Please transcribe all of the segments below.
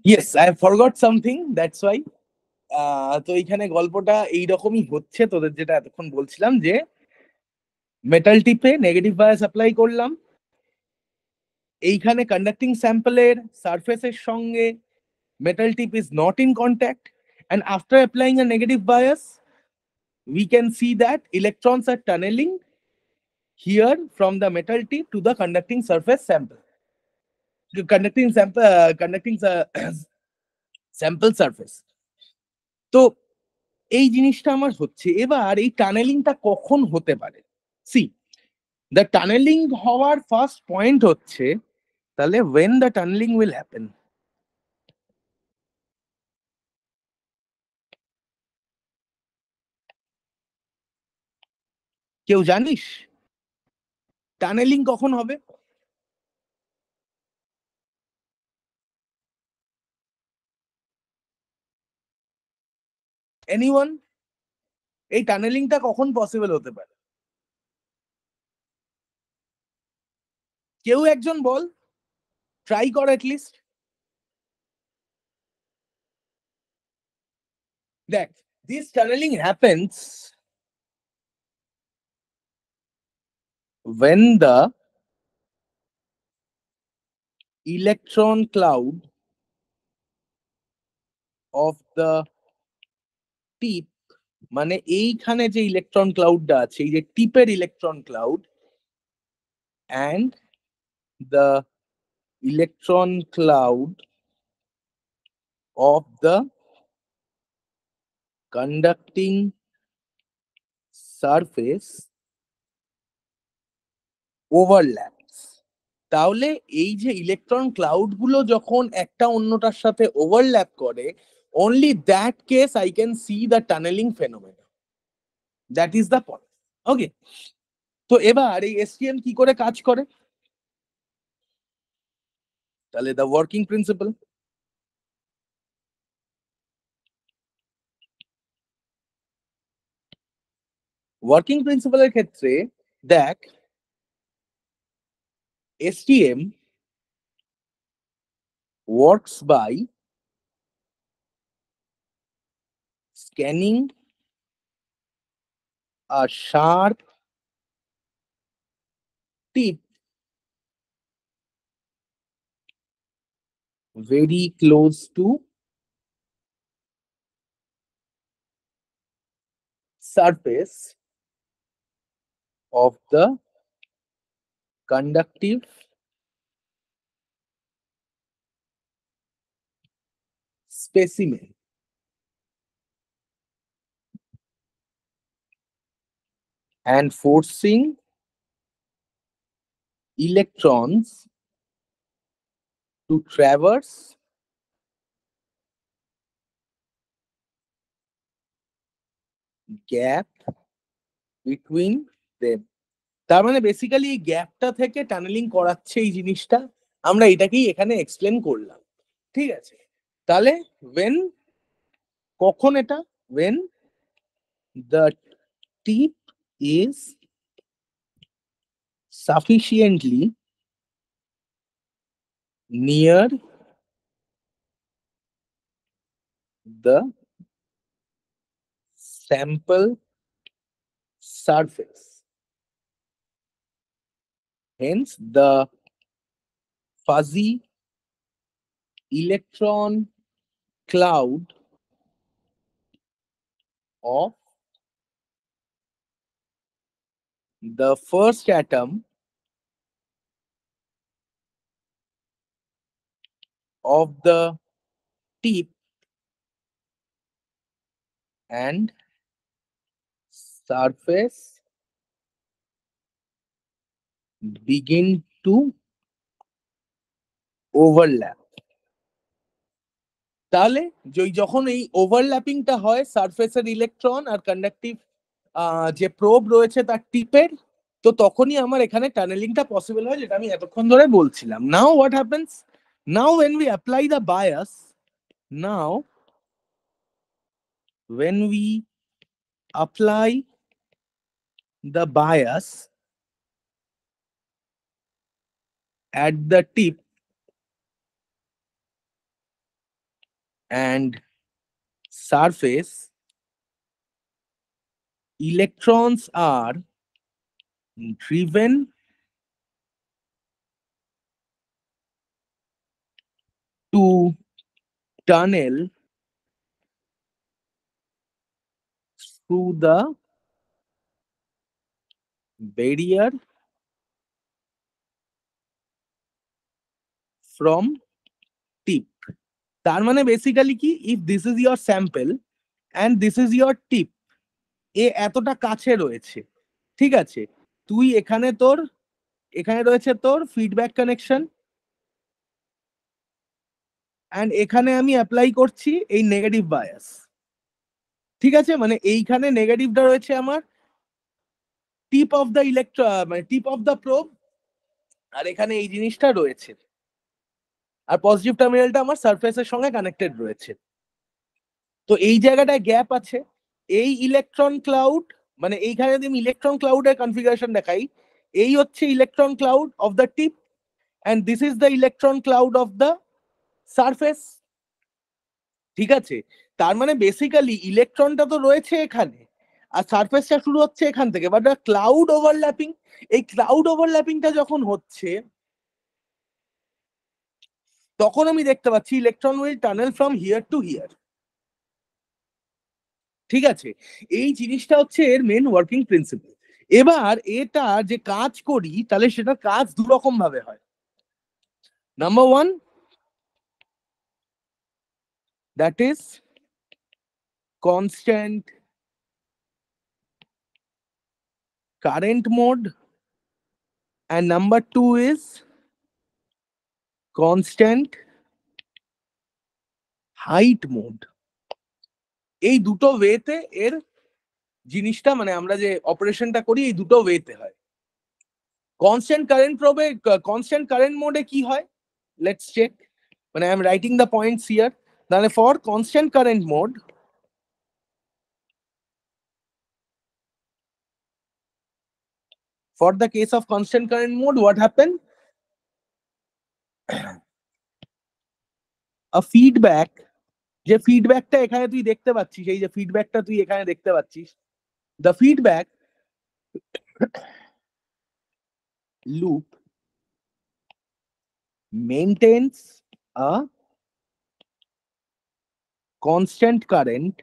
Yes, I forgot something, that's why. তো এইখানে গল্পটা এইরকমই হচ্ছে, তোদের যেটা এতক্ষণ বলছিলাম যে মেটাল টিপে নেগেটিভ বায়াস অ্যাপ্লাই করলাম, এইখানে কন্ডাক্টিং স্যাম্পলের সারফেসের সঙ্গে metal tip is not in contact, and after applying a negative bias we can see that electrons are tunneling here from the metal tip to the conducting surface sample, conducting sample sample surface. তো এই জিনিসটা আমার হচ্ছে। এবার এই টানেলিংটা কখন হতে পারে? সি, দ্য টানেলিং হওয়ার ফার্স্ট পয়েন্ট হচ্ছে, তাহলে when the tunneling will happen? কেউ জানিস টানেলিং কখন হবে? এনিওয়ান? এই টানেলিংটা কখন পসিবল হতে পারে? কেউ একজন বল, ট্রাই কর অ্যাটলিস্ট। দেখ, this tunneling happens when the electron cloud of the tip, মানে এইখানে যে ইলেকট্রন ক্লাউডটা আছে, এই যে টিপের electron cloud, and the electron cloud of the conducting surface overlaps. তাহলে এই যে ইলেকট্রন ক্লাউড গুলো যখন একটা অন্যটার সাথে ওভারল্যাপ করে, only that case I can see the tunneling phenomena. That is the point. Okay, তো এবার এই এসটিএম কি করে কাজ করে? তাহলে the working principle, ওয়ার্কিং প্রিন্সিপালের ক্ষেত্রে দেখ, STM works by scanning a sharp tip very close to surface of the conductive specimen and forcing electrons to traverse gap between them. তার মানে বেসিক্যালি এই গ্যাপটা থেকে টানেলিং করাচ্ছে এই জিনিসটা, আমরা এটাকেই এখানে এক্সপ্লেন করলাম। ঠিক আছে, তাহলে when, কখন এটা? when the tip is sufficiently near the sample surface, hence the fuzzy electron cloud of the first atom of the tip and surface begin to overlap. তাহলে যখন এই ওভারল্যাপিংটা হয় সারফেসের ইলেকট্রন আর কন্ডাক্টিভ যে প্রোব রয়েছে তার টিপের, তো তখনই আমার এখানে টানেলিংটা পসিবল হয়, যেটা আমি এতক্ষণ ধরে বলছিলাম। Now what happens? Now when we apply the bias, now when we apply the bias at the tip, and surface, electrons are driven to tunnel through the barrier from tip. তার মানে basically কি, if this is your sample and this is your tip, এ এতটা কাছে রয়েছে, ঠিক আছে, তুই এখানে রয়েছে তোর ফিডব্যাক কানেকশন, অ্যান্ড এখানে আমি অ্যাপ্লাই করছি এই নেগেটিভ বায়াস, ঠিক আছে, মানে এইখানে নেগেটিভটা রয়েছে আমার টিপ অফ দ্য মানে টিপ অফ দ্য প্রোব, আর এখানে এই জিনিসটা রয়েছে, আর পজিটিভ টার্মিনালটা আমার সারফেসের সঙ্গে কানেক্টেড রয়েছে। তো এই জায়গাটায় গ্যাপ আছে, এই ইলেকট্রন ক্লাউড, মানে এইখানে যদি আমি ইলেকট্রন ক্লাউডের কনফিগারেশন দেখাই, এই হচ্ছে electron cloud of the tip and this is the electron cloud of the surface, ঠিক আছে। তার মানে বেসিক্যালি ইলেকট্রনটা তো রয়েছে এখানে, আর সারফেসটা শুরু হচ্ছে এখান থেকে, বাট ক্লাউড ওভারল্যাপিং, এই ক্লাউড ওভারল্যাপিংটা যখন হচ্ছে তখন আমি দেখতে পাচ্ছি electron will tunnel from here two here, ঠিক আছে। এই জিনিসটা হচ্ছে এর মেন ওয়ার্কিং প্রিন্সিপাল। এবার এটা যে কাজ করি, তাহলে সেটা কাজ দু রকম ভাবে হয়। Number one, that is constant current mode, and number two is constant height mode. এই দুটো ওয়েতে এর জিনিসটা, মানে আমরা যে অপারেশনটা করি এই দুটো ওয়েতে হয়। কনস্ট্যান্ট কারেন্ট প্রোবে, কনস্ট্যান্ট কারেন্ট মোডে কি হয়, লেটস চেক, মানে I am writing the points here. তাহলে for constant current mode, for the case of constant current mode, what happen, a feedback, যে ফিডব্যাকটা এখানে তুই দেখতে পাচ্ছিস, এই যে ফিডব্যাকটা তুই এখানে দেখতে পাচ্ছিস, the feedback loop maintains a constant current,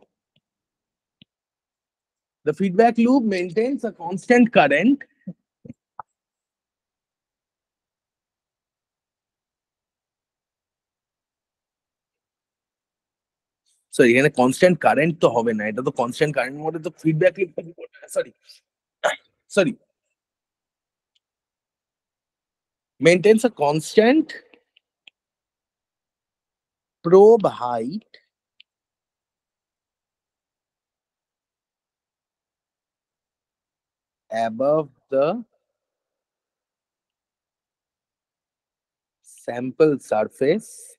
the feedback loop maintains a constant current sorry, এখানে কনস্ট্যান্ট কারেন্ট তো হবে না, এটা তো কনস্ট্যান্ট কারেন্ট মোডে তো feedback loop, sorry sorry, maintains a constant probe height above the sample surface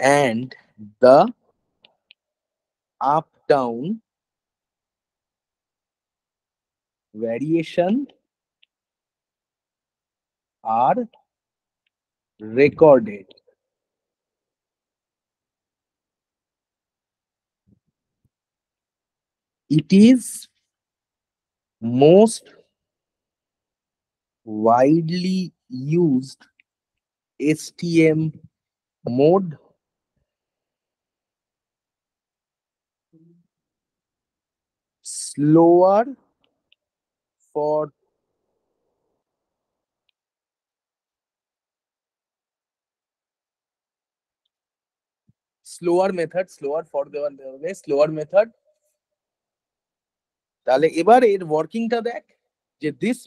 and the up down variation are recorded. It is most widely used STM mode, slower for slower method, slower for the slower method। তাহলে এবার এর ওয়ার্কিংটা দেখ, যে this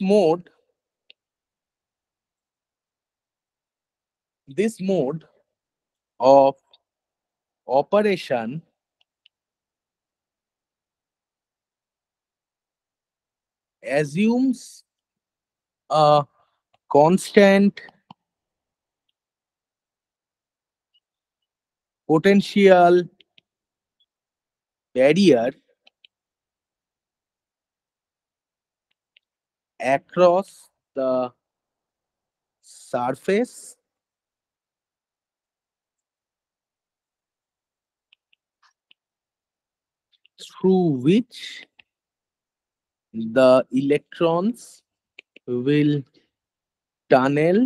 mode of operation assumes a constant potential barrier across the surface through which the electrons will tunnel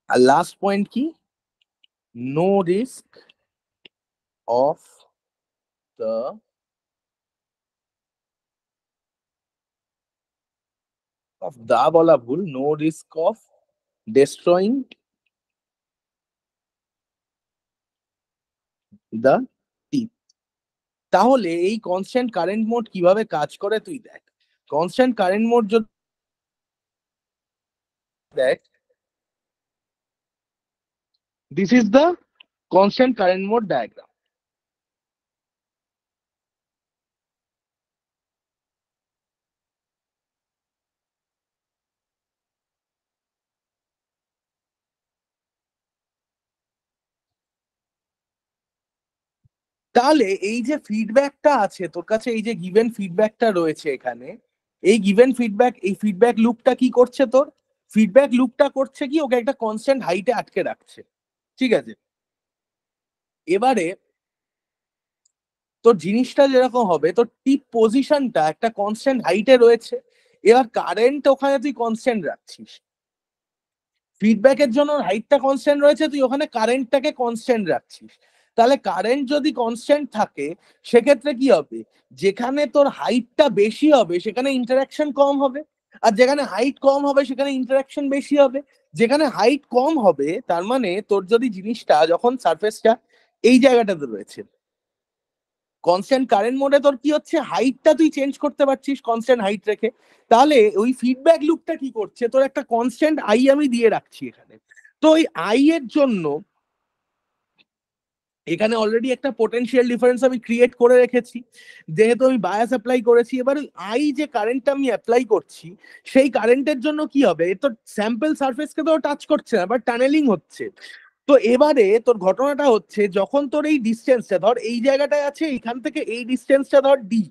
আর last point কি no risk of the বলা ভুল no risk of destroying the tip. তাহলে এই কনস্ট্যান্ট কারেন্ট মোড কিভাবে কাজ করে তুই দেখ। কনস্ট্যান্ট কারেন্ট মোড যদি দেখ, this is the constant current mode diagram. তাহলে এই যে ফিডব্যাকটা আছে তোর কাছে, এই যে গিভেন ফিডব্যাকটা রয়েছে এখানে, এই গিভেন ফিডব্যাক, এই ফিডব্যাক লুপটা কি করছে তোর, ফিডব্যাক লুপটা করছে কি ওকে একটা কনস্ট্যান্ট হাইটে আটকে রাখছে, ঠিক আছে। এবারে তোর জিনিসটা যেরকম হবে, তোর টিপ পজিশনটা একটা কনস্ট্যান্ট হাইটে রয়েছে, এবার কারেন্ট ওখানে তুই কনস্ট্যান্ট রাখছিস, ফিডব্যাকের জন্য হাইটটা কনস্ট্যান্ট রয়েছে, তুই ওখানে কারেন্টটাকে কনস্ট্যান্ট রাখছিস। তাহলে কারেন্ট যদি কনস্ট্যান্ট থাকে সেক্ষেত্রে কি হবে, যেখানে তোর হাইটটা বেশি হবে সেখানে ইন্টারাকশন কম হবে, আর যেখানে হাইট কম হবে সেখানে ইন্টারাকশন বেশি হবে। যেখানে হাইট কম হবে তার মানে তোর যদি জিনিসটা যখন সারফেসটা এই জায়গাটাতে রয়েছে, কনস্ট্যান্ট কারেন্ট মোডে তোর কি হচ্ছে, হাইটটা তুই চেঞ্জ করতে পারছিস কনস্ট্যান্ট হাইট রেখে। তাহলে ওই ফিডব্যাক লুপটা কি করছে, তোর একটা কনস্ট্যান্ট আই আমি দিয়ে রাখছি এখানে। তো ওই আই এর জন্য এখানে অলরেডি একটা পোটেনশিয়াল ডিফারেন্স আমি ক্রিয়েট করে রেখেছি, যেহেতু আমি বায়াস অ্যাপ্লাই করেছি। এবার আই যে কারেন্টটা আমি অ্যাপ্লাই করছি সেই কারেন্টের জন্য কি হবে, তো স্যাম্পল সারফেসকে তো টাচ করছে না, বাট টানেলিং হচ্ছে। তো এবারে তোর ঘটনাটা হচ্ছে, যখন তোর এই ডিস্টেন্সটা ধর এই জায়গাটায় আছে, এইখান থেকে এই ডিস্টেন্সটা ধর ডি,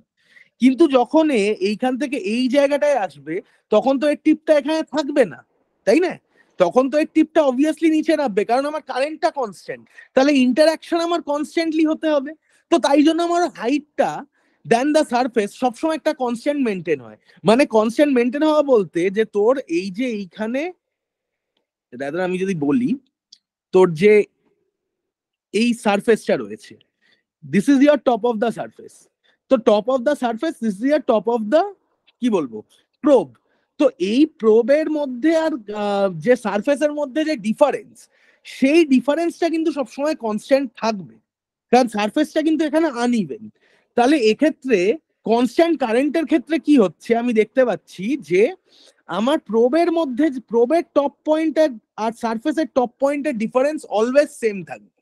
কিন্তু যখন এইখান থেকে এই জায়গাটায় আসবে তখন তো এর টিপটা এখানে থাকবে না, তাই না? তখন তো এর টিপটা অবভিয়াসলি নিচে নামবে, কারণ আমার কারেন্টটা কনস্ট্যান্ট। তাহলে ইন্টারাকশন আমার কনস্ট্যান্টলি হতে হবে। তো তাই জন্য আমার হাইটটা দেন দ্য সারফেস সবসময় একটা কনস্ট্যান্ট মেনটেন হয়। মানে কনস্ট্যান্ট মেনটেন হওয়া বলতে যে তোর এই যে এইখানে, দাদা আমি যদি বলি, তোর যে এই সারফেসটা রয়েছে, this is your top of the surface. তো top of the surface, this is your top of the কি বলবো প্রোব। তো এই প্রোবের মধ্যে আর যে সারফেসের মধ্যে যে ডিফারেন্স, সেই ডিফারেন্সটা কিন্তু সবসময় কনস্ট্যান্ট থাকবে, কারণ সারফেসটা কিন্তু এখানে আনইভেন। তাহলে এক্ষেত্রে কনস্ট্যান্ট কারেন্টের ক্ষেত্রে কি হচ্ছে আমি দেখতে পাচ্ছি যে আমার প্রোবের মধ্যে, প্রোবের টপ পয়েন্টের আর সারফেসের টপ পয়েন্টের ডিফারেন্স অলওয়েজ সেম থাকবে।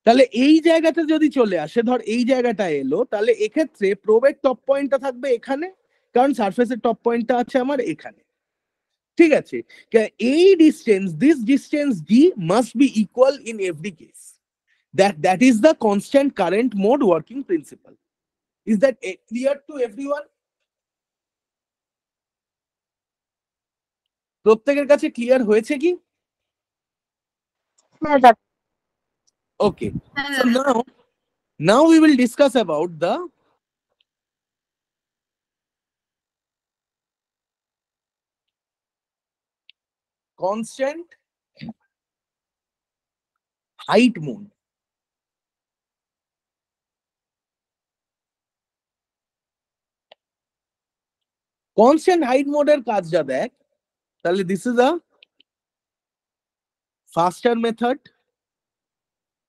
তাহলে এই জায়গাটা যদি চলে আসে, ধর এই জায়গাটা এলো, তাহলে এক্ষেত্রে প্রোবের টপ পয়েন্টটা থাকবে এখানে, কারণ সারফেসের টপ পয়েন্টটা আছে আমার এখানে, ঠিক আছে। এই distance, this distance D must be equal in every case. That is the constant current mode working principle. Is that clear to everyone? প্রত্যেকের কাছে ক্লিয়ার হয়েছে কি? Okay, so now we will discuss about the constant height mode. Constant height মোডের কাজটা দেখ। তাহলে this is a faster method,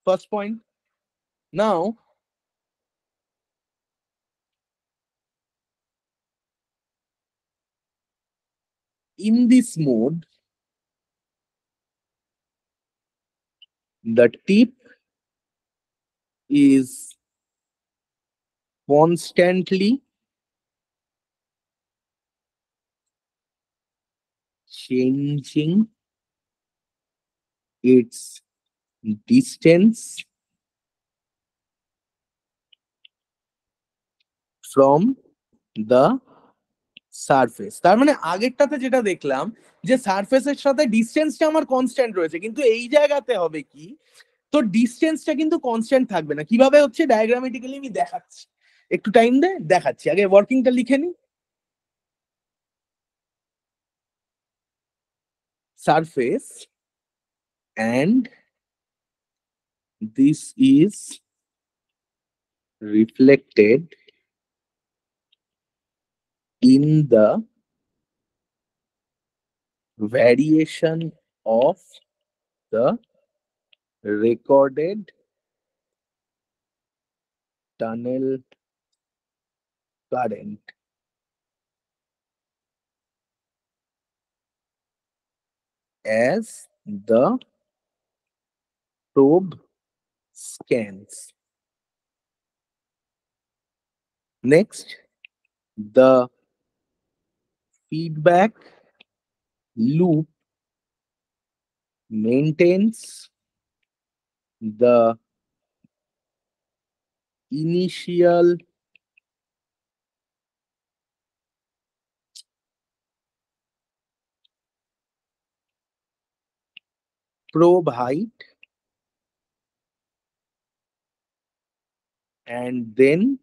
first point. Now in this mode, the tip is constantly changing its distance from the surface. তার মানে আগেরটাতে যেটা দেখলাম যে সারফেসের সাথে ডিসটেন্সটা আমার কনস্ট্যান্ট রয়েছে, কিন্তু এই জায়গাতে হবে কি, তো ডিসটেন্সটা কিন্তু কনস্ট্যান্ট থাকবে না। কিভাবে হচ্ছে ডায়াগ্রামেটিক্যালি আমি দেখাচ্ছি, একটু টাইম দে দেখাচ্ছি, আগে ওয়ার্কিংটা লিখে নি। Surface and this is reflected in the variation of the recorded tunnel current as the probe scans. Next, the feedback loop maintains the initial probe height and then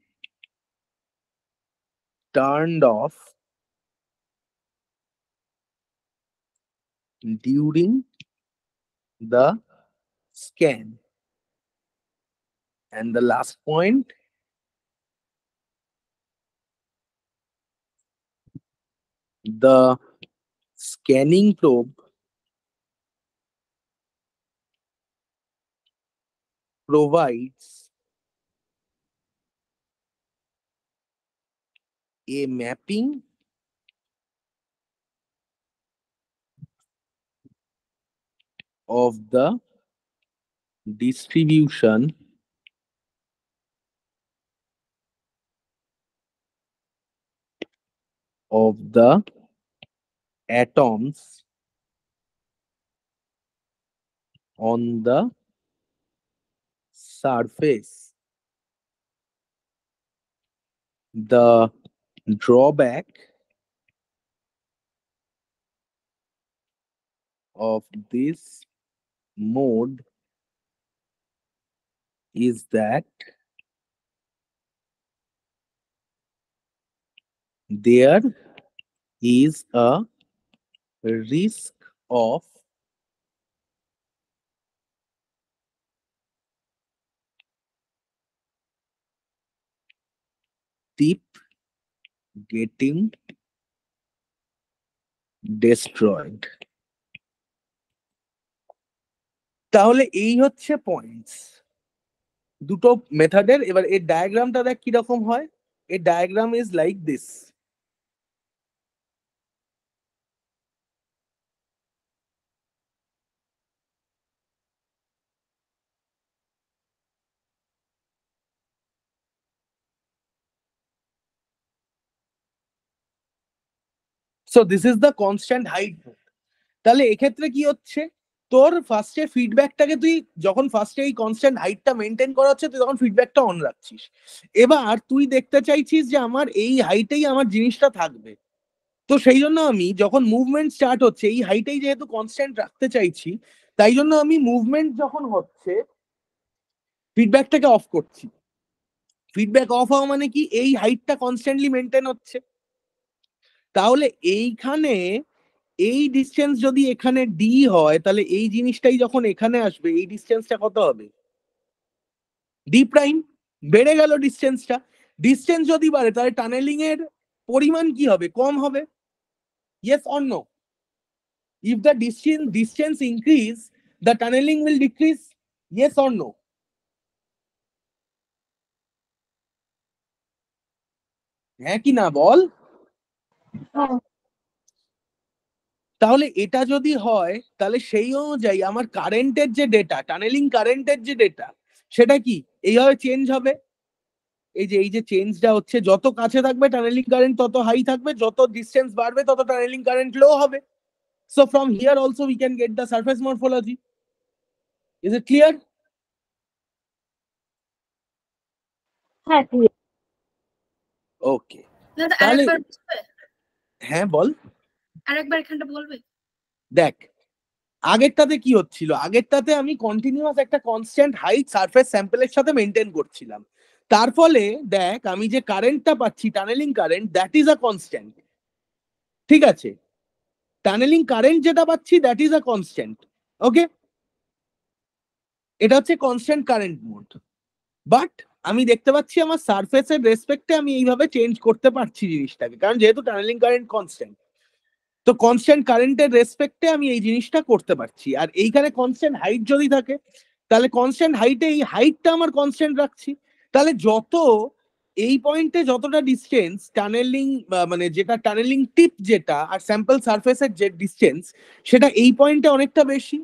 turned off during the scan. And the last point, the scanning probe provides a mapping of the distribution of the atoms on the surface. The drawback of this mode is that there is a risk of tip getting destroyed. তাহলে এই হচ্ছে points দুটো মেথডের। এবার এর ডায়াগ্রামটা দেখ কিরকম হয়। এর diagram is like this. So this is the constant height. তাহলে এক্ষেত্রে কি হচ্ছে, তোর ফার্স্টে ফিডব্যাকটাকে তুই যখন ফার্স্টে এই কনস্ট্যান্ট হাইটটা মেনটেন করা হচ্ছে, তুই তখন ফিডব্যাকটা অন রাখছিস। এবার তুই দেখতে চাইছিস যে আমার এই হাইটেই আমার জিনিসটা থাকবে। তো সেই জন্য আমি যখন মুভমেন্ট স্টার্ট হচ্ছে এই হাইটেই যেহেতু কনস্ট্যান্ট রাখতে চাইছি, তাই জন্য আমি মুভমেন্ট যখন হচ্ছে ফিডব্যাকটাকে অফ করছি। ফিডব্যাক অফ হওয়া মানে কি, এই হাইটটা কনস্ট্যান্টলি মেনটেন হচ্ছে। তাহলে এইখানে এই ডিসটেন্স যদি এখানে ডি হয়, তাহলে এই জিনিসটাই যখন এখানে আসবে এই ডিসটেন্সটা কত হবে, ডি প্রাইম। বেড়ে গেল ডিসটেন্সটা। ডিসটেন্স যদি বাড়ে তাহলে টানেলিং এর পরিমাণ কি হবে, কম হবে। Yes or no? If the distance increase the tunnelling will decrease. Yes or no? হ্যাঁ কি না বল। তাহলে এটা যদি হয় তাহলে সেই অনুযায়ী আমার কারেন্টের যে ডেটা, টানেলিং কারেন্টের যে ডেটা, সেটা কি এইভাবে চেঞ্জ হবে। এই যে চেঞ্জটা হচ্ছে, যত কাছে থাকবে টানেলিং কারেন্ট তত হাই থাকবে, যত ডিসটেন্স বাড়বে তত টানেলিং কারেন্ট লো হবে। So from here also we can get the surface morphology. Is it clear? হ্যাঁ, clear. ওকে, তাহলে হ্যাঁ বল, আরেকবার এখানটা বলবে। দেখ আগেরটাতে কি হচ্ছিল, আগেরটাতে আমি কন্টিনিউয়াস একটা কনস্ট্যান্ট হাইট সারফেস স্যাম্পলের সাথে মেনটেন করছিলাম, তার ফলে দেখ আমি যে কারেন্টটা পাচ্ছি tunnelling current, that is a constant. ঠিক আছে, টানেলিং কারেন্ট যেটা পাচ্ছি that is a constant. Okay, এটা হচ্ছে কনস্ট্যান্ট কারেন্ট মোড। বাট আমি দেখতে পাচ্ছি আমার সারফেসের রেসপেক্টে আমি এইভাবে চেঞ্জ করতে পারছি জিনিসটাকে, কারণ যেহেতু টানেলিং কারেন্ট কনস্ট্যান্ট, তো কনস্ট্যান্ট কারেন্টের রেসপেক্টে আমি এই জিনিসটা করতে পারছি। আর এইখানে কনস্ট্যান্ট হাইট যদি থাকে, তাহলে কনস্ট্যান্ট হাইটে এই হাইটটা আমার কনস্ট্যান্ট রাখছি। তাহলে যত এই পয়েন্টে যতটা ডিস্টেন্স টানেলিং, মানে যেটা টানেলিং টিপ যেটা আর স্যাম্পল সারফেসের যে ডিস্টেন্স, সেটা এই পয়েন্টে অনেকটা বেশি,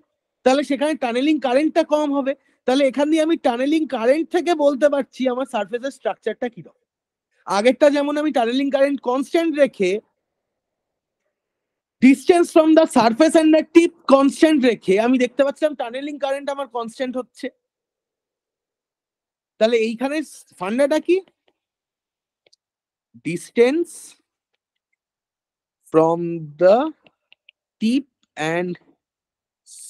তাহলে সেখানে টানেলিং কারেন্টটা কম হবে। তাহলে এখান দিয়ে আমি টানেলিং কারেন্ট থেকে বলতে পারছি আমার সারফেসের স্ট্রাকচারটা কিরকম। আগেরটা যেমন আমি টানেলিং কারেন্ট কনস্ট্যান্ট রেখে, distance from the surface and the tip constant রেখে আমি দেখতে পাচ্ছিলাম টানেলিং কারেন্ট আমার কনস্ট্যান্ট হচ্ছে। তাহলে এইখানে ফান্ডাটা কি, distance from the tip and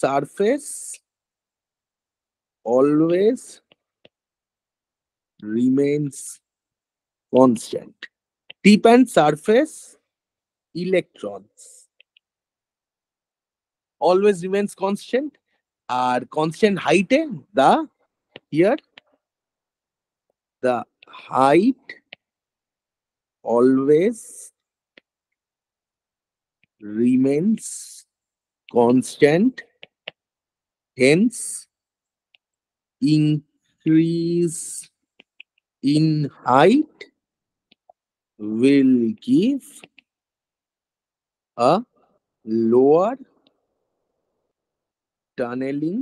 surface always remains constant. Tip and surface electrons always remains constant, আর কনস্ট্যান্ট হাইটে the here the height always remains constant, hence increase in height will give a lower tunneling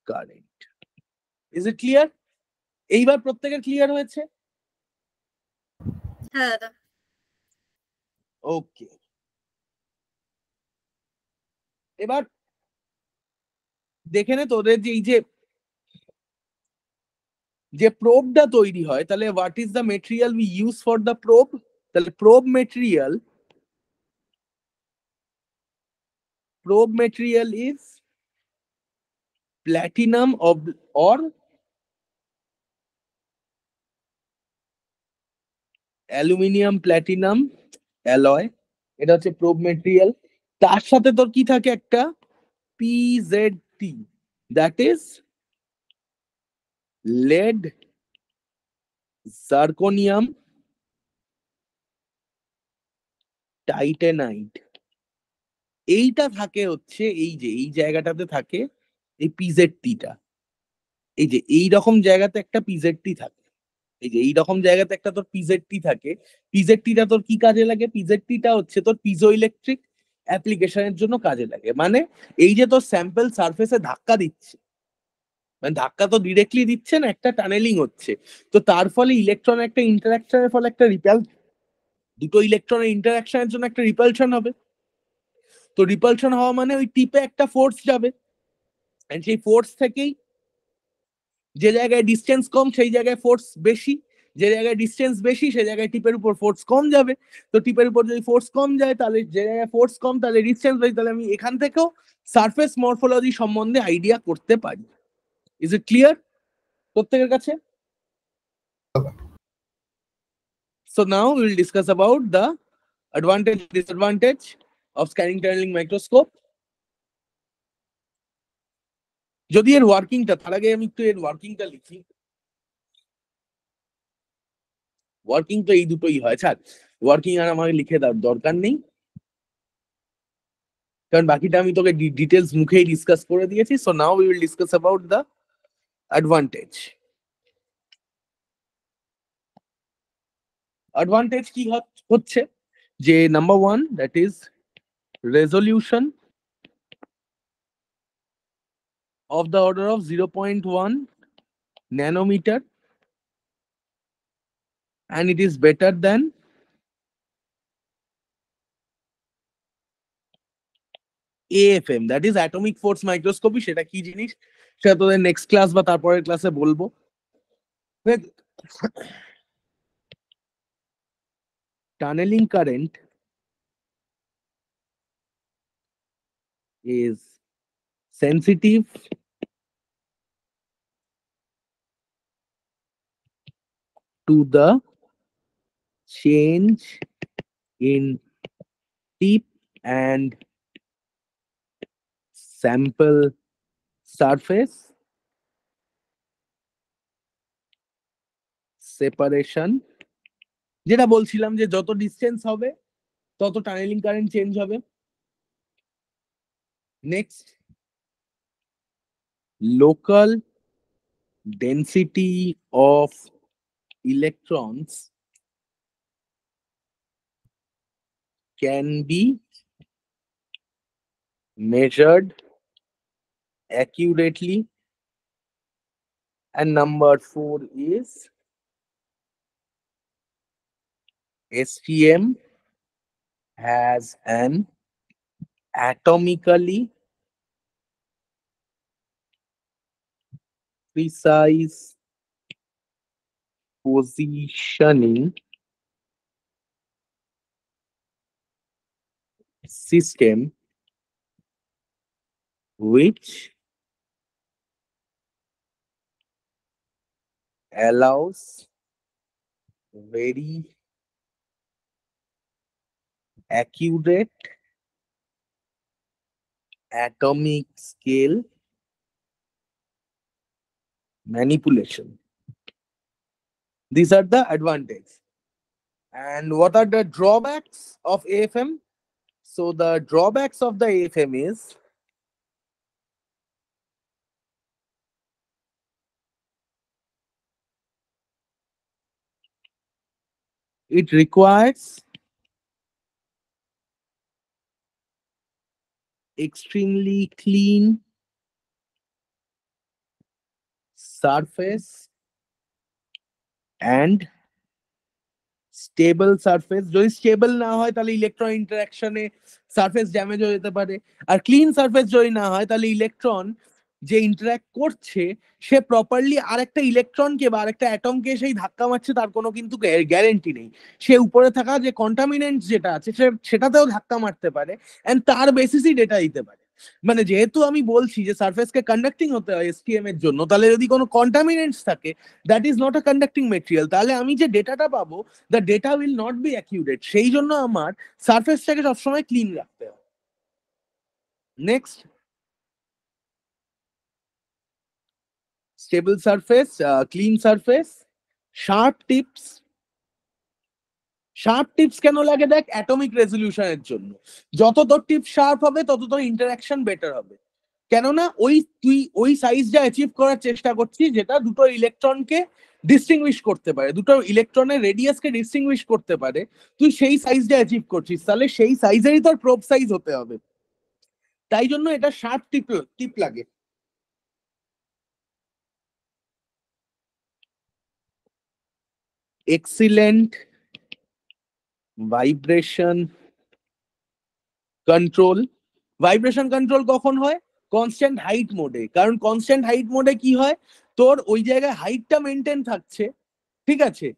current. Is it clear? এইবার প্রত্যেকের clear হয়েছে? হ্যাঁ দাদা। ওকে, এবার দেখে নে তোদের যে এই যে প্রোবটা তৈরি হয়, তাহলে what is the material we use for the probe? তাহলে probe material is platinum or aluminium platinum alloy, এটা হচ্ছে প্রোব মেটেরিয়াল। তার সাথে তোর কি থাকে, একটা পিজেডটি, দ্যাট ইজ lead জার্কোনিয়াম টাইটেনাইট। এইটা থাকে হচ্ছে এই যে এই জায়গাটাতে থাকে এই পিজেডটিটা, এই যে এই রকম জায়গাতে একটা পিজেডটি থাকে, এই যে এইরকম জায়গাতে একটা তোর পিজেডটি থাকে। পিজেডটিটা তোর কি কাজে লাগে? পিজেডটিটা হচ্ছে তোর পিজো ইলেকট্রিক অ্যাপ্লিকেশনের জন্য কাজে লাগে। মানে এই যে তোর স্যাম্পল সারফেসে ধাক্কা দিচ্ছে, মানে ধাক্কা তো ডিরেক্টলি দিচ্ছে না, একটা টানেলিং হচ্ছে, তো তার ফলে ইলেকট্রন একটা ইন্টারাকশনের ফলে একটা রিপাল, দুটো ইলেকট্রনের ইন্টারাকশনের জন্য একটা রিপালশন হবে। তো রিপালশন হওয়া মানে ওই টিপে একটা ফোর্স যাবে, এন্ড সেই ফোর্স থেকেই যে জায়গায় ডিস্টেন্স কম সেই জায়গায় ফোর্স বেশি, যে জায়গায় ডিস্টেন্স বেশি সেই জায়গায় টিপের উপর ফোর্স কম যাবে। তো টিপের উপর যদি ফোর্স কম যায়, তাহলে যে জায়গায় ফোর্স কম তাহলে ডিস্টেন্স বেশি, তাহলে আমি এখান থেকেও সারফেস মরফোলজি সম্বন্ধে আইডিয়া করতে পারি। ইজ ইট ক্লিয়ার প্রত্যেকের কাছে? So now we will discuss about the advantage disadvantage of scanning tunneling microscope. যদি এর ওয়ার্কিংটা, তার আগে আমি একটু এর ওয়ার্কিংটা লিখি। ওয়ার্কিং তো এই দুটোই হয়, ছাড় ওয়ার্কিং আর আমাকে লিখে দেওয়ার দরকার নেই, কারণ বাকিটা আমি তোকে ডিটেলস মুখেই ডিসকাস করে দিয়েছি। So now we will discuss about the advantage. Advantage কি হচ্ছে, যে number one, that is resolution of the order of 0.1 nanometer, and it is better than AFM, that is atomic force microscopy। সেটা কি জিনিস সেটা তোদের নেক্সট ক্লাস বা তারপরের ক্লাসে বলবো। tunneling current is sensitive to the change in tip and sample surface separation, যেটা বলছিলাম যে যত ডিসটেন্স হবে তত টানেলিং কারেন্ট চেঞ্জ হবে। Next, local density of electrons can be measured accurately. And number 4 is STM has an atomically precise positioning system which allows very accurate atomic scale manipulation. These are the advantages. And what are the drawbacks of AFM? So the drawbacks of the AFM is it requires extremely clean surface and stable surface. যদি stable না হয় তাহলে electron ইন্টারাকশনে surface damage হয়ে যেতে পারে। আর clean surface যদি না হয় তাহলে ইলেকট্রন যে ইন্টারাক্ট করছে সে প্রপারলি আরেকটা ইলেকট্রনকে বা আরেকটা অ্যাটমকে সেই ধাক্কা মারছে তার কোনো কিন্তু গ্যারেন্টি নেই। সে উপরে থাকা যে কন্টামিনেন্ট যেটা আছে সেটাতেও ধাক্কা মারতে পারে এন্ড তার বেসিসই ডেটা দিতে পারে। মানে যেহেতু আমি বলছি যে সারফেসকে কন্ডাক্টিং হতে হয় এসটিএম এর জন্য, তাহলে যদি কোনো কন্টামিনেন্টস থাকে that is not a conducting material, তাহলে আমি যে ডেটাটা পাবো the data will not be accurate. সেই জন্য আমার সারফেসটাকে সবসময় ক্লিন রাখতে হবে। Next, stable surface, clean surface, sharp tips. Sharp tips কেন লাগে? দেখ, অ্যাটমিক রেজলিউশনের জন্য। যত তোর টিপ শার্প হবে তত তোর ইন্টারাকশন বেটার হবে। কেননা তুই ওই সাইজটা অ্যাচিভ করার চেষ্টা করছিস যেটা দুটো ইলেকট্রনকে ডিস্টিংগুইশ করতে পারে, দুটো ইলেকট্রনের রেডিয়াসকে ডিস্টিংগুইশ করতে পারে। তুই সেই সাইজটা অ্যাচিভ করছিস, তাহলে সেই সাইজেরই তোর প্রোব সাইজ হতে হবে। তাই জন্য এটা শার্প টিপ লাগে। Excellent vibration control. Vibration control কখন হয়? কনস্ট্যান্ট হাইট মোডে। কারণ কনস্ট্যান্ট হাইট মোডে কি হয়, তোর ওই জায়গায় হাইটটা মেনটেন থাকছে, ঠিক আছে।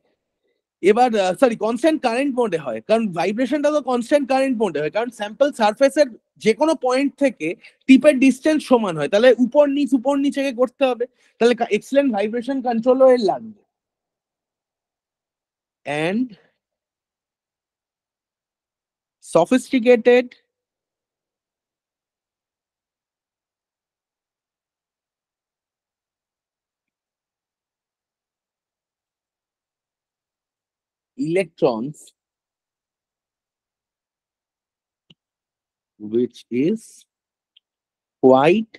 এবার সরি, কনস্ট্যান্ট কারেন্ট মোডে হয়, কারণ ভাইব্রেশনটা তো কনস্ট্যান্ট কারেন্ট মোডে হয়, কারণ স্যাম্পল সারফেসের যে কোনো পয়েন্ট থেকে টিপের ডিস্টেন্স সমান হয়, তাহলে উপর নিচে করতে হবে, তাহলে এক্সিলেন্ট ভাইব্রেশন কন্ট্রোলও এর লাগবে। And sophisticated electrons, which is quite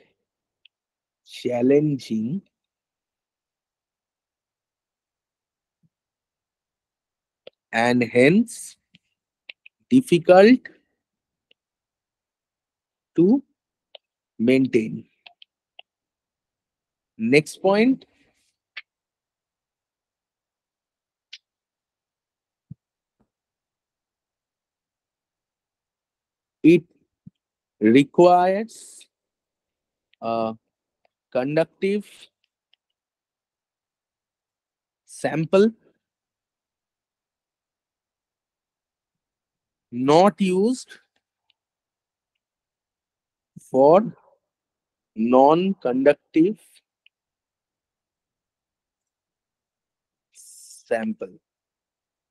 challenging and hence difficult to maintain. Next point, it requires a conductive sample not used for non-conductive sample.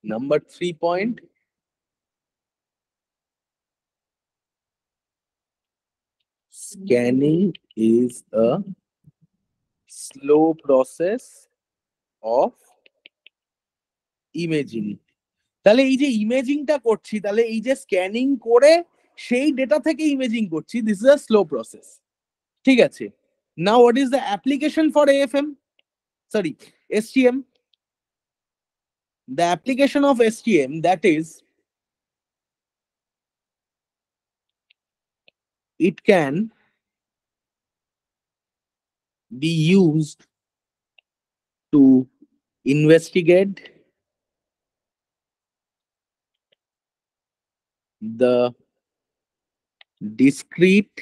Number 3 point, scanning is a slow process of imaging. তাহলে এই যে ইমেজিংটা করছি, তাহলে এই যে scanning করে সেই data থেকে ইমেজিং করছি, this is a slow process. ঠিক আছে, now what is the application for AFM, sorry STM? The application of STM, that is, it can be used to investigate the discrete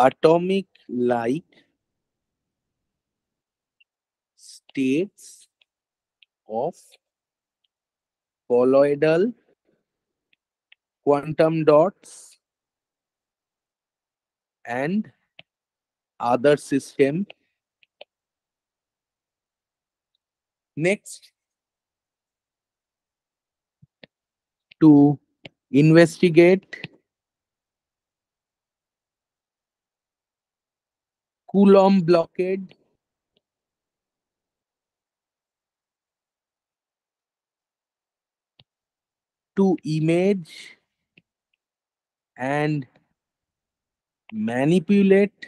atomic like states of colloidal quantum dots and other system. Next, to investigate Coulomb blockade, to image and manipulate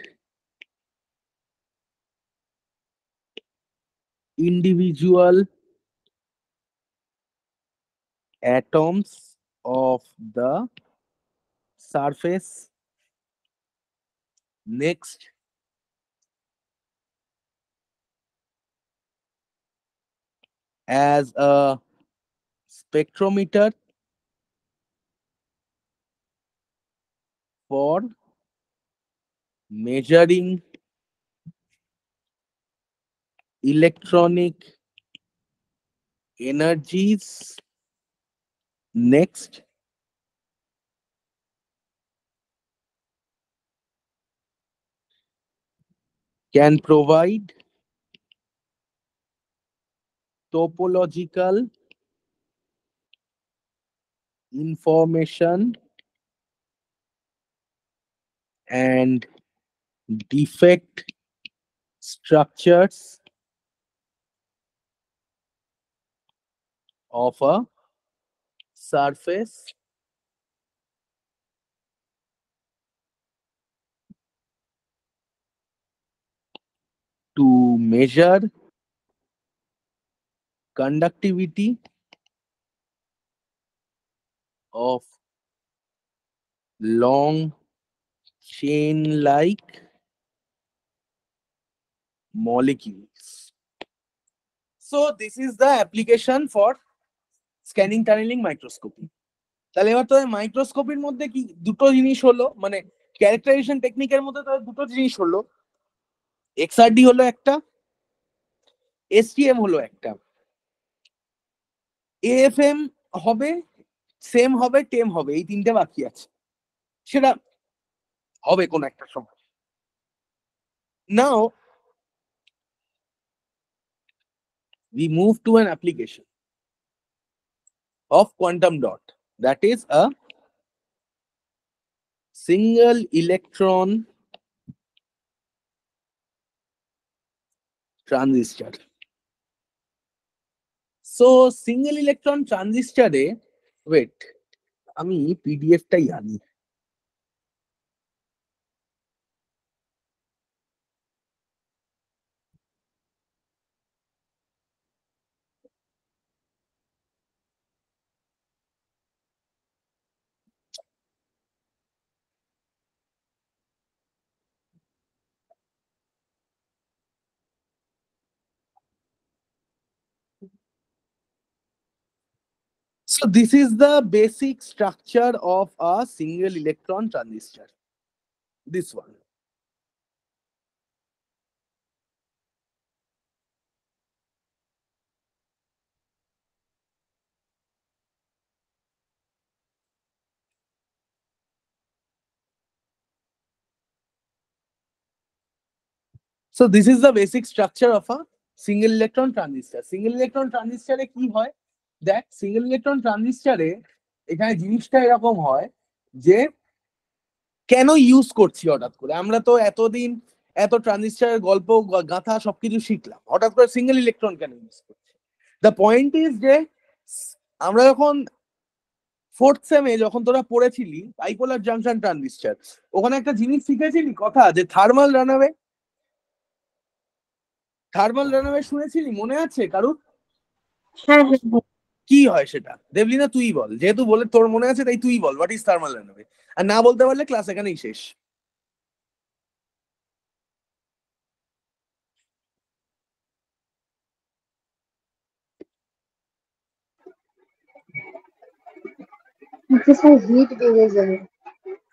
individual atoms of the surface. Next, as a spectrometer for measuring electronic energies. Next, can provide topological information and defect structures of a surface to measure conductivity of long chain like molecules. So this is the application for scanning tunneling microscopy. তাহলে এবার তোদের মাইক্রোস্কোপির মধ্যে কি দুটো জিনিস হলো, মানে characterisation টেকনিকের মধ্যে তোদের দুটো জিনিস হলো, এক্সআরডি হলো একটা, এসটিএম হলো একটা। এএফএম হবে, সেম হবে, টেম হবে, এই তিনটে বাকি আছে, সেটা হবে কোন একটা সময়। নাও we move to an application of quantum dot, that is a single electron transistor. So single electron transistor A, wait, আমি পিডিএফটাই আনি। So this is the basic structure of a single electron transistor. This one. So this is the basic structure of a single electron transistor. Single electron transistor এ কি হয়, দেখ single electron ট্রানজিস্টরে এখানে জিনিসটা এরকম হয় যে কেন ইউজ করছি হঠাৎ করে, আমরা তো এতদিন এত ট্রানজিস্টরের গল্প গাথা সবকিছু শিখলাম, হঠাৎ করে সিঙ্গেল ইলেকট্রন কেন ইউজ করছি? দ্য পয়েন্ট ইজ যে আমরা যখন ফোর্থ সেমে যখন তোরা পড়েছিলি বাইপোলার জাংশন ট্রানজিস্টর, ওখানে একটা জিনিস শিখেছিলি কথা, যে থার্মাল রানওয়ে। থার্মাল রানওয়ে শুনেছিলি, মনে আছে কারুর? হ্যাঁ হ্যাঁ হ্যাঁ। কি হয় সেটা? দেবলিনা তুই বল, যেহেতু বলে তোর মনে আছে তাই তুই বল, হোয়াট ইজ থার্মাল রানওয়ে? আর না বলতে পারলে ক্লাস এখানেই শেষ। স্যার হিট বেড়ে যাবে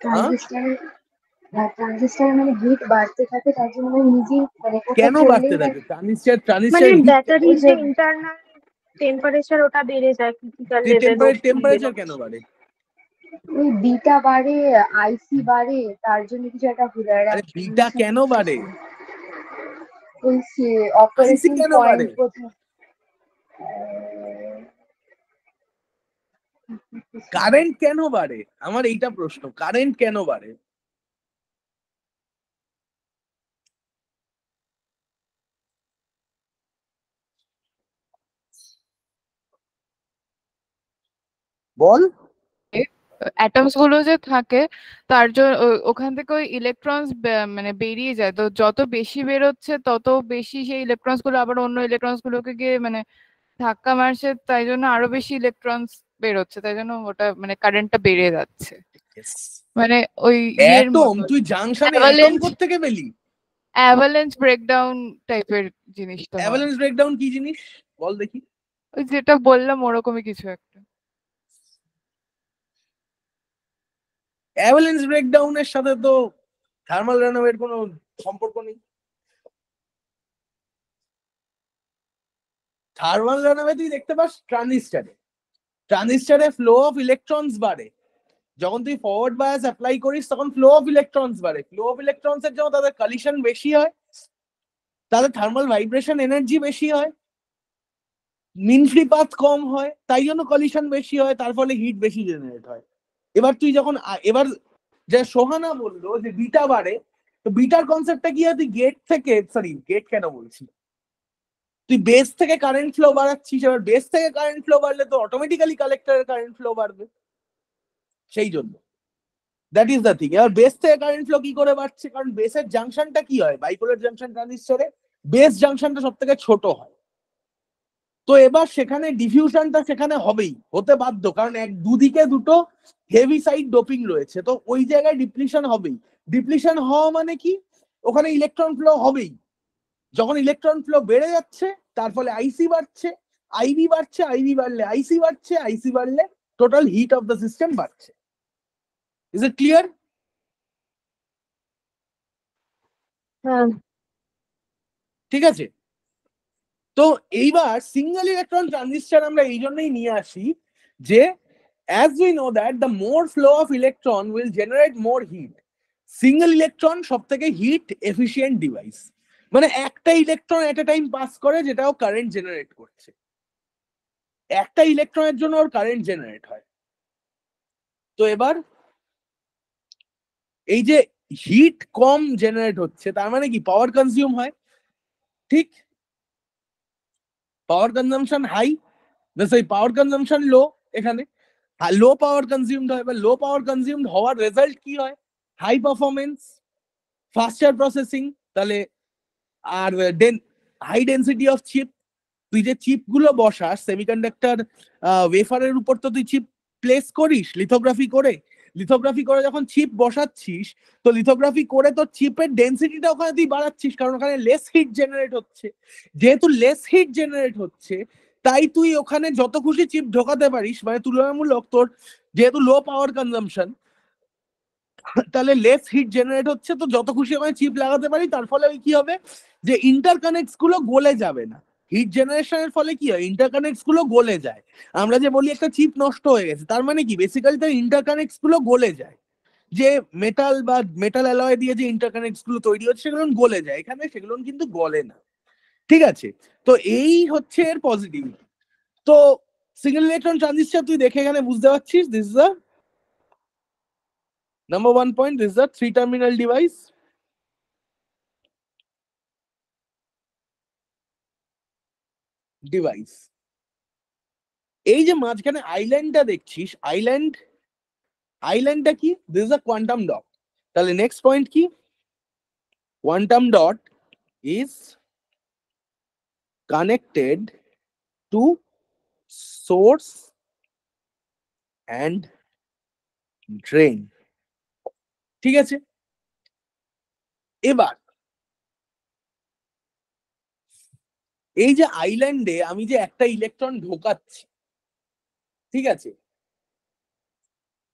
ট্রানজিস্টারে মানে হিট বাড়তে থাকে, তার জন্য মানে নিজেই মানে কেন বাড়তে থাকে ট্রানজিস্টর? মানে ট্রানজিস্টর ব্যাটারির যে ইন্টারনাল টেম্পারেচার ওটা বেড়ে যায় ক্রিটিক্যাল লেভেল। টেম্পারেচার কেন বাড়ে? ওই বিটা বাড়ে, আইসি বাড়ে, তার জন্য কিছু একটা আরে বিটা কেন বাড়ে? ওই আইসি অপারেটিং কেন পয়েন্ট বাড়ে? কোথায়? কারেন্ট কেন বাড়ে? আমার এইটা প্রশ্ন, কারেন্ট কেন বাড়ে? বল। অ্যাটমস গুলো যে থাকে তার জন্য ওখান থেকে ওই ইলেকট্রনস মানে বেরিয়ে যায়, তো যত বেশি বেরোচ্ছে তত বেশি সেই ইলেকট্রনস গুলো আবার অন্য ইলেকট্রনস গুলোকে গিয়ে মানে ধাক্কা মারছে, তাই জন্য আরো বেশি ইলেকট্রনস বেরোচ্ছে, তাই জন্য ওটা মানে কারেন্টটা বেড়ে যাচ্ছে। মানে ওই অ্যাটম, তুই জাংশনে অ্যাটম কোত্থেকে পেলি? অ্যাভালান্স ব্রেকডাউন টাইপের জিনিসটা। অ্যাভালান্স ব্রেকডাউন কি জিনিস বল দেখি? ওই যেটা বললাম ওরকমই কিছু একটা। অ্যাভালান্স ব্রেকডাউনের সাথে তো থার্মাল রানওয়ের কোনো সম্পর্ক নেই। থার্মাল রানওয়ে তুই দেখতে পাস ট্রানজিস্টারে ফ্লো অফ ইলেকট্রনস বাড়ে, যখন তুই ফরওয়ার্ড বায়াস অ্যাপ্লাই করিস তখন ফ্লো অফ ইলেকট্রনস বাড়ে। ফ্লো অফ ইলেকট্রনস এর জন্য তাদের কলিশন বেশি হয়, তাদের থার্মাল ভাইব্রেশন এনার্জি বেশি হয়, মিন ফ্রি পাথ কম হয়, তাই জন্য কলিশন বেশি হয়, তার ফলে হিট বেশি জেনারেট হয়। এবার তুই যখন এবার যে সোহানা বললো যে বিটা বাড়ে, তো বিটার কনসেপ্টটা কি হয়? তুই গেট কেন বলছি, তুই বেস থেকে কারেন্ট ফ্লো বাড়াচ্ছিস, এবার বেস থেকে কারেন্ট ফ্লো বাড়লে তো অটোমেটিক্যালি কালেক্টরের কারেন্ট ফ্লো বাড়বে, সেই জন্য দ্যাট ইজ দ্য থিং। এবার বেস থেকে কারেন্ট ফ্লো কি করে বাড়ছে? কারণ বেসের জাংশনটা কি হয় বাইপোলার জাংশন ট্রানজিস্টরে, বেস জাংশনটা সব থেকে ছোট হয়, তো এবার সেখানে ডিফিউশনটা সেখানে হতে বাধ্য, কারণ দুদিকে দুটো হেভি সাইড ডোপিং রয়েছে, তো ওই জায়গায় ডিপ্লিশন হবেই। ডিপ্লিশন হওয়া মানে কি? ওখানে ইলেকট্রন ফ্লো হবেই। যখন ইলেকট্রন ফ্লো বেড়ে যাচ্ছে তার ফলে আইসি বাড়ছে, আইবি বাড়ছে, আইবি বাড়লে আইসি বাড়ছে, আইসি বাড়লে total heat of the system বাড়ছে। Is it clear? হ্যাঁ ঠিক আছে, তো এইবার সিঙ্গেল ইলেকট্রন ট্রানজিস্টর আমরা এই জন্যই নিয়ে আসি যে as we know that the more flow of electron will generate more heat. Single electron সব থেকে হিট এফিশিয়েন্ট ডিভাইস, মানে একটা ইলেকট্রন এট এ টাইম পাস করে যেটাও কারেন্ট জেনারেট করছে, একটা ইলেকট্রনের জন্য ওর কারেন্ট জেনারেট হয়। তো এবার এই যে হিট কম জেনারেট হচ্ছে তার মানে কি পাওয়ার কনজিউম হয়, ঠিক? পাওয়ার কনজাম্পশন হাই, সেই পাওয়ার কনজাম্পশন লো, এখানে লো পাওয়ার কনজিউমড হয়, বা লো পাওয়ার কনজিউমড হওয়ার রেজাল্ট কি হয়? হাই পারফরমেন্স, ফাস্টার প্রসেসিং, তাহলে আর হাই ডেন্সিটি অফ চিপ। তুই যে চিপ গুলো বসাস সেমিকন্ডাক্টর ওয়েফারের উপর, তো তুই চিপ প্লেস করিস লিথোগ্রাফি করে, যখন চিপ বসাচ্ছিস তো লিথোগ্রাফি করে তো চিপের ডেন্সিটিটা ওখানে তুই বাড়াচ্ছিস, কারণ ওখানে লেস হিট জেনারেট হচ্ছে। যেহেতু লেস হিট জেনারেট হচ্ছে তাই তুই ওখানে যত খুশি চিপ ঢোকাতে পারিস, মানে তুলনামূলক তোর যেহেতু লো পাওয়ার কনজাম্পশন, তাহলে লেস হিট জেনারেট হচ্ছে, তো যত খুশি ওখানে চিপ লাগাতে পারি, তার ফলে কি হবে যে ইন্টারকানেক্টস গুলো গলে যাবে না। হিট জেনারেশনের ফলে কি হয়? ইন্টারকানেক্টস গুলো গলে যায়। আমরা যে বলি একটা চিপ নষ্ট হয়ে গেছে, তার মানে কি বেসিক্যালি তার ইন্টারকানেক্টস গুলো গলে যায়। যে মেটাল বা মেটাল অ্যালয় দিয়ে যে ইন্টারকানেক্টস গুলো তৈরি হচ্ছে সেগুলো গলে যায়, এখানে সেগুলো কিন্তু গলে না। ঠিক আছে, তো এই হচ্ছে এর পজিটিভ। তো সিঙ্গেল ইলেকট্রন ট্রানজিস্টর তুই দেখে এখানে বুঝতে পারছিস, this is the number 1 point, this is the 3 terminal device. এই যে মাঝখানে আইল্যান্ডটা দেখছিস, আইল্যান্ডটা কি? This is a quantum dot. তাহলে নেক্সট পয়েন্ট কি? Quantum dot is connected to source and drain. ঠিক আছে, এবার এই যে আইল্যান্ডে আমি যে একটা ইলেকট্রন ঢোকাচ্ছি, ঠিক আছে,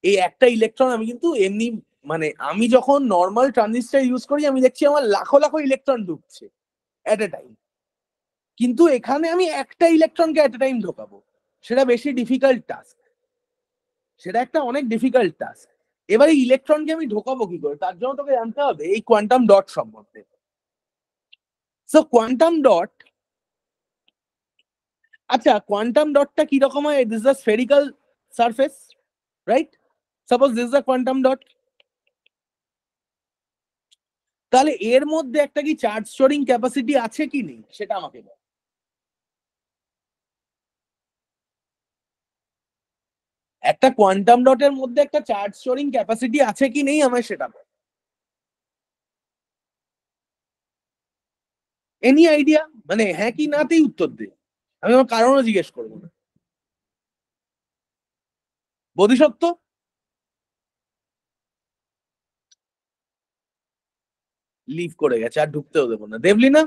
এই একটা ইলেকট্রন আমি কিন্তু এমনি মানে আমি যখন নর্মাল ট্রানজিস্টর ইউজ করি আমি দেখছি আমার লাখো লাখো ইলেকট্রন ঢুকছে এট এ টাইম, কিন্তু এখানে আমি একটা ইলেকট্রনকে এট এ টাইম ঢোকাবো, সেটা বেশি ডিফিকাল্ট টাস্ক, সেটা একটা অনেক ডিফিকাল্ট টাস্ক। এবারে ইলেকট্রনকে আমি ঢোকাবো কি করে, তার জন্য তোকে জানতে হবে এই কোয়ান্টাম ডট সম্বন্ধে। সো কোয়ান্টাম ডট, আচ্ছা কোয়ান্টাম ডটটা কি রকম হয়? This is a spherical surface, right? Suppose this is a quantum dot. তাহলে এর মধ্যে একটা কি চার্জ স্টোরিং ক্যাপাসিটি আছে কি নেই সেটা আমাকে বল। একটা কোয়ান্টাম ডটের মধ্যে একটা চার্জ স্টোরিং ক্যাপাসিটি আছে কি নেই আমায় সেটা বল। Any idea? মানে হ্যাঁ কি নাতেই উত্তর দে, আমি আমার কারণও জিজ্ঞেস করবো না। বোধিসত্ত্ব? লিভ করে গেছে, আর ঢুকতেও দেবো না। দেবলিনা?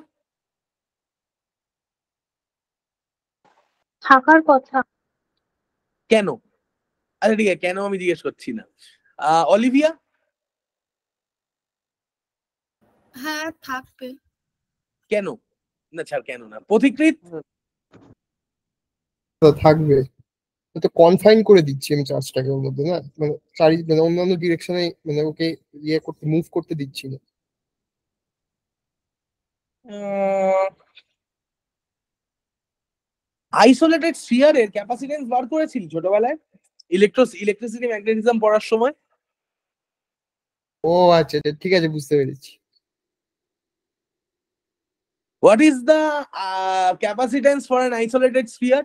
থাকার কথা। কেন? আচ্ছা ঠিক আছে, কেন আমি জিজ্ঞেস করছি না। অলিভিয়া? হ্যাঁ থাকবে। কেন? না ছাড়, কেন না। পথিকৃৎ? তো থাকবে, তো কনফাইন করে দিচ্ছি আমি চার্জটাকে ওর মধ্যে, না মানে চারি মানে অন্যান্য ডিরেকশনে মানে ওকে ইয়ে করতে মুভ করতে দিচ্ছি না। আইসোলেটেড স্ফিয়ারের ক্যাপাসিটেন্স বার করেছিলি ছোটবেলায় ইলেকট্রিসিটি ম্যাগনেটিজম পড়ার সময়? ও আচ্ছা আচ্ছা, ঠিক আছে, বুঝতে পেরেছি। What is the capacitance for an isolated sphere?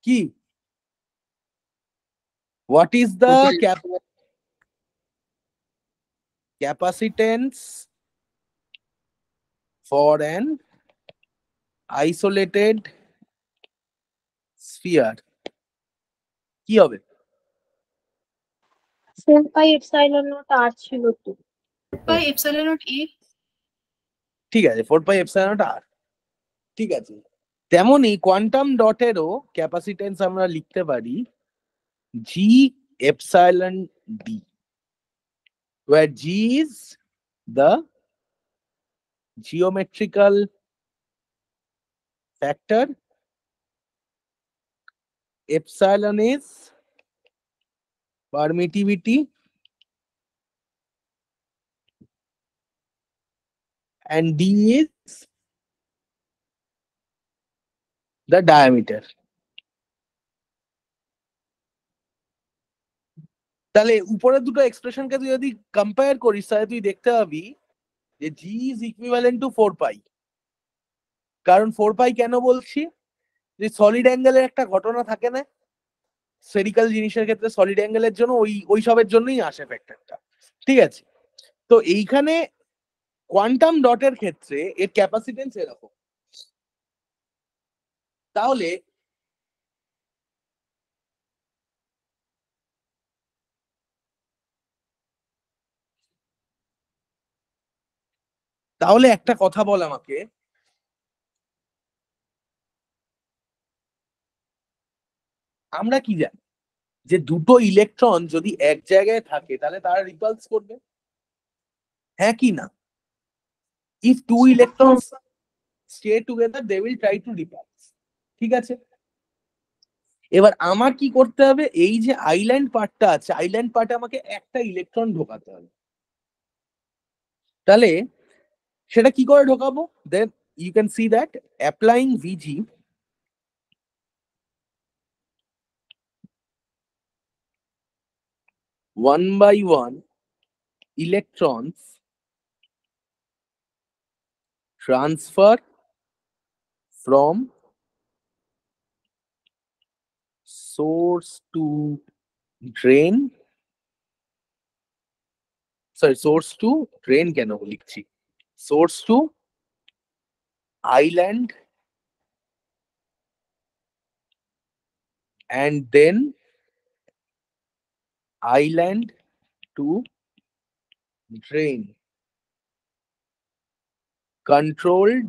কি? হোয়াট ইজ দ্য capacitance for an isolated sphere? কি হবে? 4πε0r ছিল তো। বাই এপসাইলন নট ই। ঠিক আছে, 4πε0r। ঠিক আছে, তেমনি কোয়ান্টাম ডটেরও ক্যাপাসিটেন্স আমরা লিখতে পারি G epsilon D, where g is the geometrical factor, epsilon is permittivity, and d is the diameter. তাহলে উপরের দুটো এক্সপ্রেশনকে তুই যদি কম্পেয়ার করিস তাহলে তুই দেখতে পাবি যে জি ইজ ইকুইভ্যালেন্ট টু 4π। কারণ 4π কেন বলছি, যে সলিড অ্যাঙ্গেলের একটা ঘটনা থাকে না, স্ফেরিক্যাল জিনিসের ক্ষেত্রে সলিড অ্যাঙ্গেলের জন্য ওই সবের জন্যই আসে ফ্যাক্টরটা। ঠিক আছে, তো এইখানে কোয়ান্টাম ডটের ক্ষেত্রে এর ক্যাপাসিটেন্স এরকম। তাহলে তাহলে একটা কথা বল আমাকে, আমরা কি জানি যে দুটো ইলেকট্রন যদি এক জায়গায় থাকে তাহলে তারা রিপালস করবে, হ্যাঁ কি না? If two electrons stay together, they will try to repulse. ঠিক আছে, এবার আমার কি করতে হবে, এই যে আইল্যান্ড পার্টটা আছে, আইল্যান্ড পার্টে আমাকে একটা ইলেকট্রন ঢোকাতে হবে। তাহলে সেটা কি করে ঢোকাবো? Then you can see that applying V G, one by one electrons transfer from source to drain, sorry, source to drain কেন লিখছি, source to island and then island to drain, controlled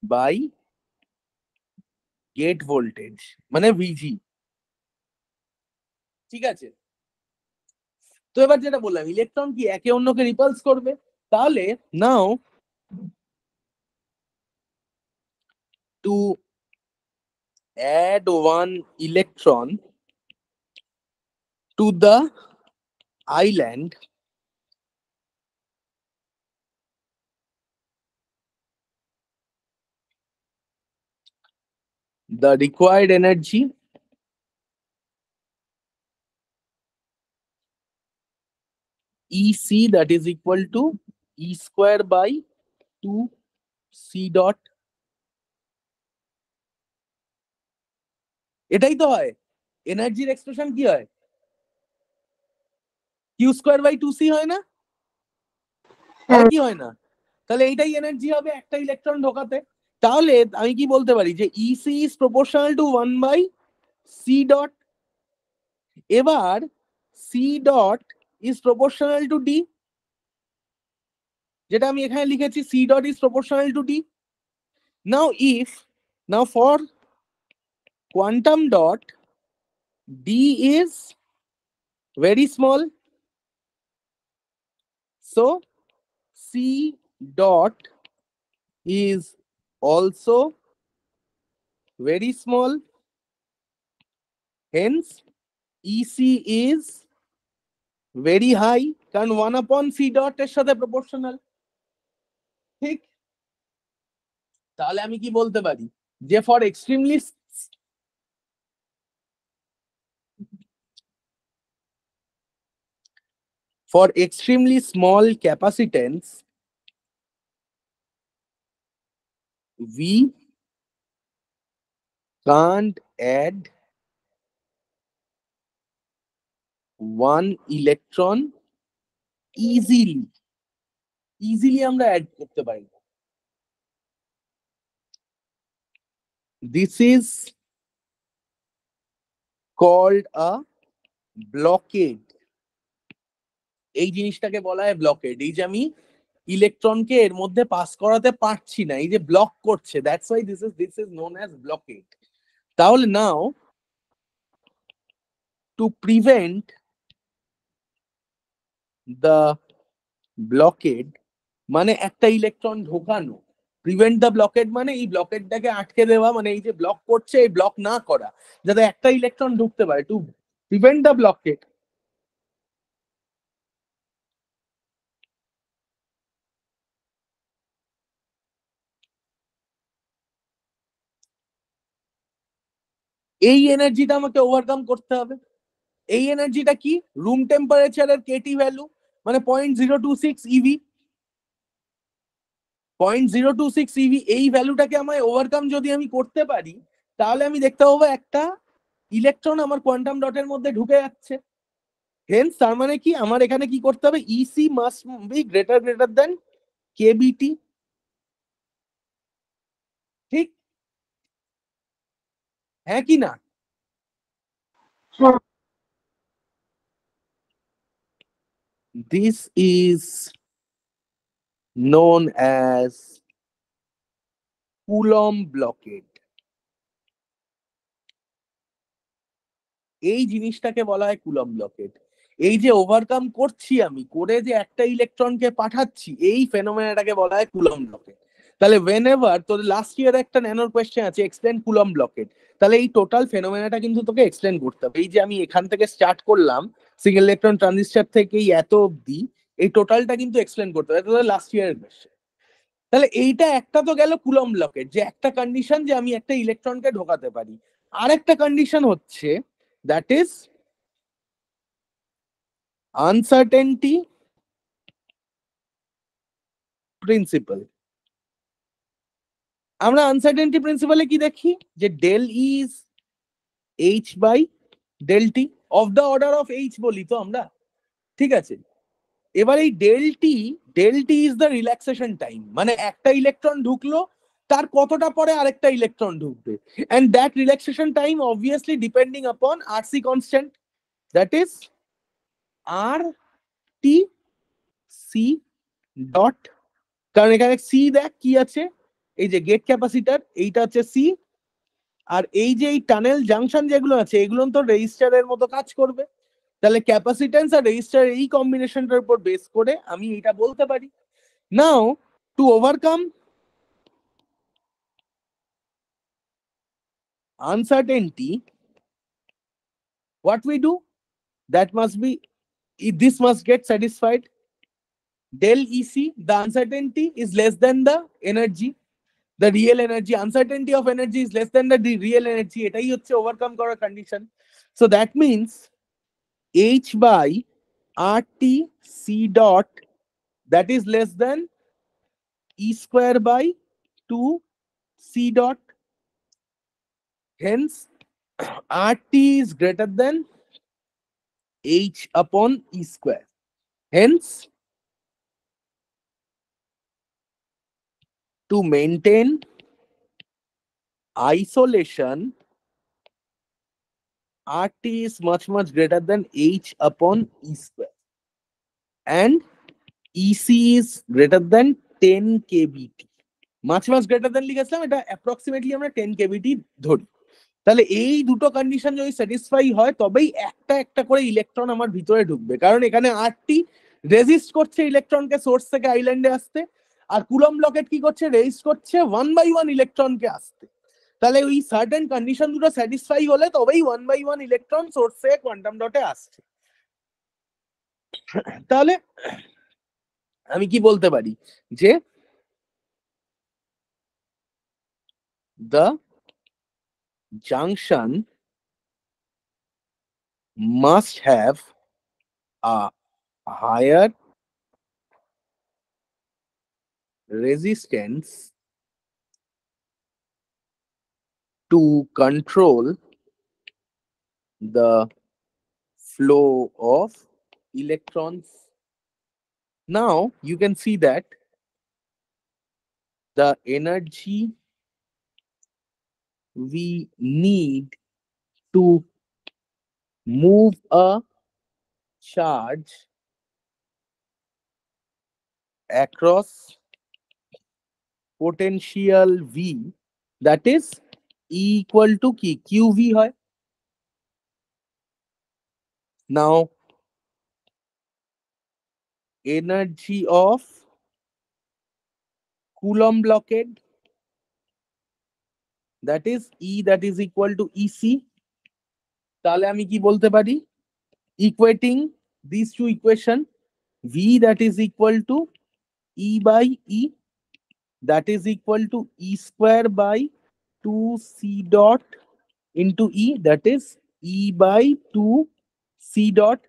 by gate voltage মানে ভিজি। ঠিক আছে, তো এবার যেটা বললাম, ইলেকট্রন কি একে অন্যকে রিপালস করবে, তাহলে নাও to add one electron to the island, the required energy EC, that is equal to E square by 2 C dot, এটাই তো হয়, এনার্জির এক্সপ্রেশন কি হয়, কিউ স্কোয়ার বাই 2C হয় না, হয় কি হয় না? তাহলে এইটাই এনার্জি হবে একটা ইলেকট্রন ঢোকাতে। তাহলে আমি কি বলতে পারি যে EC is proportional to 1 by C dot. এবার C dot is proportional to D, যেটা আমি এখানে লিখেছি, C dot is proportional to D. Now if, now for quantum dot d is very small, so c dot is also very small, hence EC is very high, কারণ 1 upon c dot এর সাথে proportional. ঠিক, তাহলে আমি কি বলতে পারি যে for extremely small capacitance we can't add one electron easily আমরা অ্যাড করতে পারি না। This is called a blockade, এই জিনিসটাকে বলা হয় ব্লকেড। এই যে আমি ইলেকট্রনকে এর মধ্যে পাস করাতে পারছি না, এই যে ব্লক করছে, that's why this is known as blocked. তাহলে নাও টু প্রিভেন্ট দ্য ব্লকেড মানে একটা ইলেকট্রন ঢোকানো, প্রিভেন্ট দ্য ব্লকেড মানে এই ব্লকেডটাকে আটকে দেওয়া, মানে এই যে ব্লক করছে এই ব্লক না করা, যাতে একটা ইলেকট্রন ঢুকতে পারে, টু প্রিভেন্ট দ্য ব্লকেড এই এনার্জিটা আমাকে ওভারকাম করতে হবে। এই এনার্জিটা কি, রুম টেম্পারেচারের কেটি ভ্যালু মানে 0.026 ইভি, 0.026 ইভি, এই ভ্যালুটাকে আমায় ওভারকাম যদি আমি করতে পারি, তাহলে আমি দেখতে পাবো একটা ইলেকট্রন আমার কোয়ান্টাম ডটের মধ্যে ঢুকে যাচ্ছে। হেন্স তার মানে কি, আমার এখানে কি করতে হবে, EC must be greater than kBT. ঠিক, হ্যাঁ কি না? হ্যাঁ। This is known as Coulomb blockade. এই জিনিসটাকে বলা হয় কুলম্ব ব্লকেড। এই যে ওভারকাম করছি আমি, করে যে একটা ইলেকট্রনকে পাঠাচ্ছি, এই ফেনোমেনাটাকে বলা হয় কুলম্ব ব্লকেড। তাহলে whenever তোর লাস্ট ইয়ার একটা ন্যানোর কোয়েশ্চেন আছে এক্সপ্লেন কুলম্ব ব্লকেট, তাহলে এই টোটাল ফেনোমেনাটা কিন্তু তোকে এক্সপ্লেন করতে হবে। এই যে আমি এখান থেকে স্টার্ট করলাম সিঙ্গেল ইলেকট্রন ট্রানজিস্টর থেকে এই এত অব্দি, এই টোটালটা কিন্তু এক্সপ্লেন করতে হবে, এটা লাস্ট ইয়ারের কোয়েশ্চেন। তাহলে এইটা একটা তো গেল কুলম্ব ব্লকেট, যে একটা কন্ডিশন যে আমি একটা ইলেকট্রনকে ঢোকাতে পারি। আরেকটা কন্ডিশন হচ্ছে দ্যাট ইজ আনসার্টেনটি প্রিন্সিপাল। আমরা আনসার্টেনটি প্রিন্সিপালে কি দেখি যে del is h by del t, of the order of h বলি তো আমরা, ঠিক আছে। এবার এই del t is the relaxation time, মানে একটা ইলেকট্রন ঢুকলো তার কতটা পরে আরেকটা ইলেকট্রন ঢুকবে, and that relaxation time obviously depending upon RC constant, that is R T C dot. কারণ এখানে সি দেখ কি আছে, এই যে গেট ক্যাপাসিটার এইটা হচ্ছে সি, আর এই যে এই টানেল জাংশন যেগুলো আছে এগুলো তো রেজিস্টারের মতো কাজ করবে। তাহলে ক্যাপাসিট্যান্স আর রেজিস্টার এই কম্বিনেশনটার উপর বেস করে আমি এটা বলতে পারি। Now to overcome uncertainty, what we do, that must be, this must get satisfied. Del EC, the uncertainty is less than the energy, the real energy, uncertainty of energy is less than the real energy, এটাই হচ্ছে overcome করার condition. So that means H by RT C dot, that is less than E square by 2 C dot, hence RT is greater than H upon E square, hence to maintain isolation, RT is much greater than H upon E square, and EC is greater than 10 kBT, much greater than লিখেছিলাম, এটা approximately আমরা 10 kBT ধরি। তাহলে এই দুটো condition যদি satisfy হয় তবেই একটা একটা করে ইলেকট্রন আমার ভিতরে ঢুকবে, কারণ এখানে আরটি রেজিস্ট করছে ইলেকট্রনকে সোর্স থেকে আইল্যান্ডে আসতে, আর কুলম্ব ব্লকেট কি করছে, রেজিস্ট করছে 1 by 1 ইলেকট্রনকে আসতে। তাহলে ওই সার্টেন কন্ডিশন দুটো স্যাটিসফাই হলে তবেই 1 by 1 ইলেকট্রন সোর্স থেকে কোয়ান্টাম ডটে আসছে। তাহলে আমি কি বলতে পারি যে the junction must have a higher resistance to control the flow of electrons. Now you can see that the energy we need to move a charge across potential V, that is E equal to কি QV হয়। Now energy of Coulomb blockade, that is E, that is equal to EC। তাহলে আমি কি বলতে পারি, equating these two equation, V that is equal to E by E, that is equal to E square by 2C dot into E, that is E by 2C dot,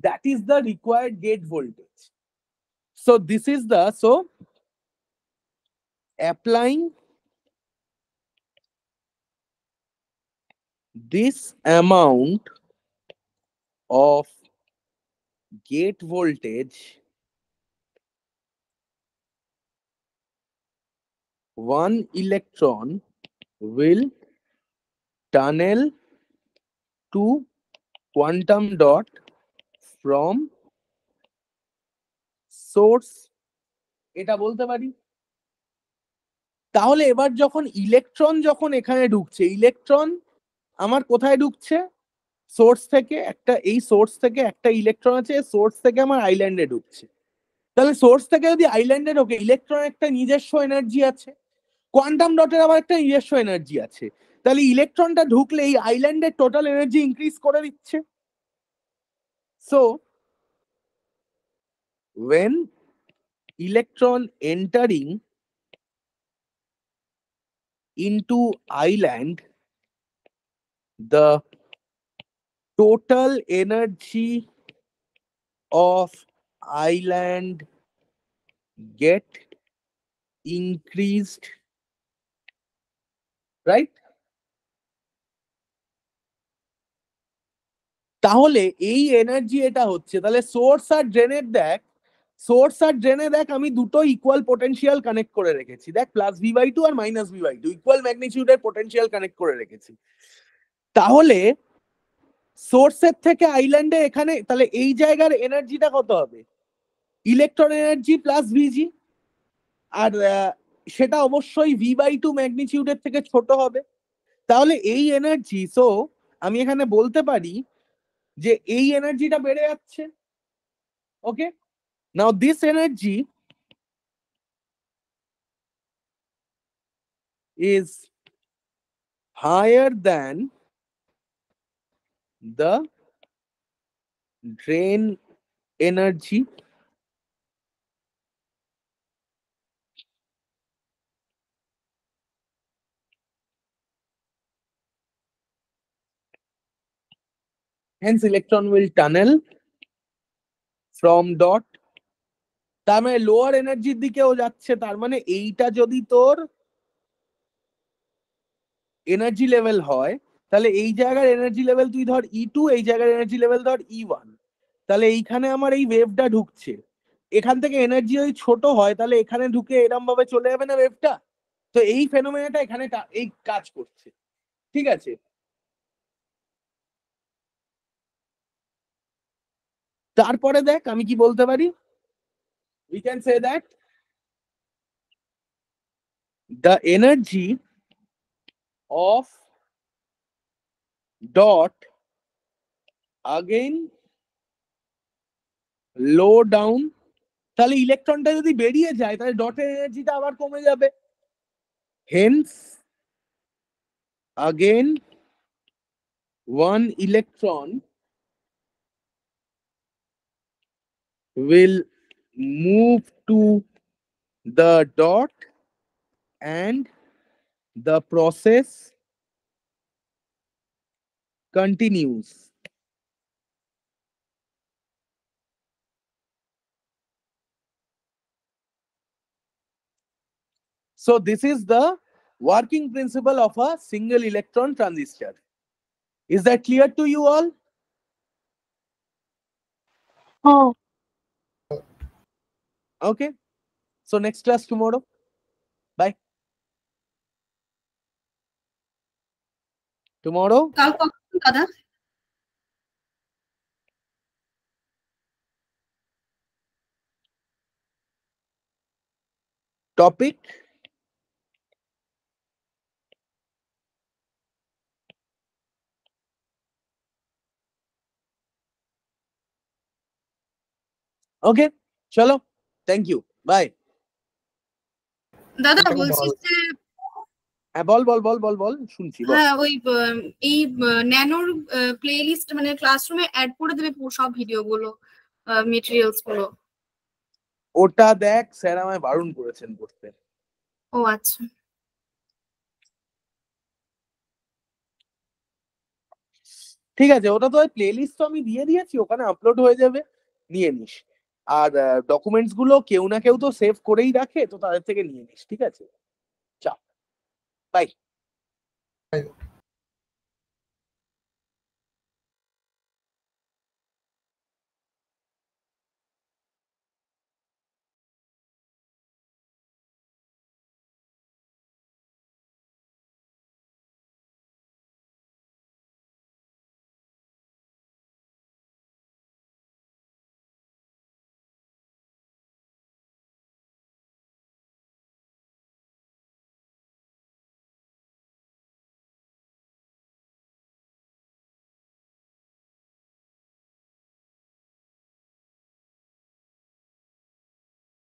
that is the required gate voltage. So this is the, so applying this amount of gate voltage, one electron will tunnel to quantum dot from source, এটা বলতে পারি। তাহলে এবার যখন electron যখন এখানে ঢুকছে, electron আমার কোথায় ঢুকছে, সোর্স থেকে একটা, এই সোর্স থেকে একটা ইলেকট্রন আছে সোর্স থেকে আমার আইল্যান্ডে ঢুকছে। তাহলে সোর্স থেকে যদি আইল্যান্ডে ঢোকে, ইলেকট্রন একটা নিজস্ব এনার্জি আছে, কোয়ান্টাম ডটের আবার একটা নিজস্ব এনার্জি আছে, তাহলে ইলেকট্রনটা ঢুকলে এই আইল্যান্ডের টোটাল এনার্জি ইনক্রিজ করে দিচ্ছে। So when electron entering into island, the total energy of island get increased, right? তাহলে এই এনার্জি এটা হচ্ছে, তাহলে সোর্স আর ড্রেনের দেখ, সোর্স আর ড্রেনে দেখ আমি দুটো ইকুয়াল পোটেনশিয়াল কানেক্ট করে রেখেছি, দেখ প্লাস v/2 আর মাইনাস v/2 ইকুয়াল ম্যাগনিটিউডের পোটেনশিয়াল কানেক্ট করে রেখেছি। তাহলে সোর্সের থেকে আইল্যান্ডে এখানে, তাহলে এই জায়গার এনার্জিটা কত হবে? ইলেকট্রন এনার্জি প্লাস ভিজি, আর সেটা অবশ্যই v/2 ম্যাগনিটিউডের থেকে ছোট হবে। তাহলে এই এনার্জি, সো আমি এখানে বলতে পারি যে এই এনার্জিটা বেড়ে যাচ্ছে। Okay, now this energy is higher than the drain energy, hence electron will tunnel from dot, তার মানে লোয়ার এনার্জির দিকেও যাচ্ছে। তার মানে এইটা যদি তোর এনার্জি লেভেল হয়, তাহলে এই জায়গার এনার্জি লেভেল তুই ধর E2, এই জায়গার এনার্জি লেভেল ধর E1, তাহলে এইখানে আমার এই ওয়েভটা ঢুকছে, এখান থেকে এনার্জি যদি ছোট হয় তাহলে এখানে ঢুকে এরম ভাবে চলে যাবে না ওয়েভটা। তো এই ফেনোমেনাটা এখানে এই কাজ করছে, ঠিক আছে? তারপরে দেখ আমি কি বলতে পারি, we can say that the energy of dot again low down, তাহলে ইলেকট্রনটা যদি বেরিয়ে যায় তাহলে ডটের এনার্জিটা আবার কমে যাবে, hence again one electron will move to the dot and the process continues. So this is the working principle of a single electron transistor. Is that clear to you all? Oh, Okay. So next class tomorrow. Bye. Tomorrow, কাল কখন দাদা? topic okay, chalo, thank you, bye. দাদা এটাকে বলছি ভালো- যে বল বল বল বল বল, শুনছি বল। হ্যাঁ ওই এই ন্যানোর প্লেলিস্ট মানে ক্লাসরুমে অ্যাড করে দেবে সব ভিডিওগুলো, মেটেরিয়ালস গুলো। ওটা দেখ স্যার আমায় বারণ করেছেন করতে। ও আচ্ছা, ঠিক আছে, ওটা তো প্লে লিস্ট তো আমি দিয়ে দিয়েছি, ওখানে আপলোড হয়ে যাবে, নিয়ে নিস। আর ডকুমেন্টস গুলো কেউ না কেউ তো সেভ করেই রাখে, তো তাদের থেকে নিয়ে নিস, ঠিক আছে? চা, বাই।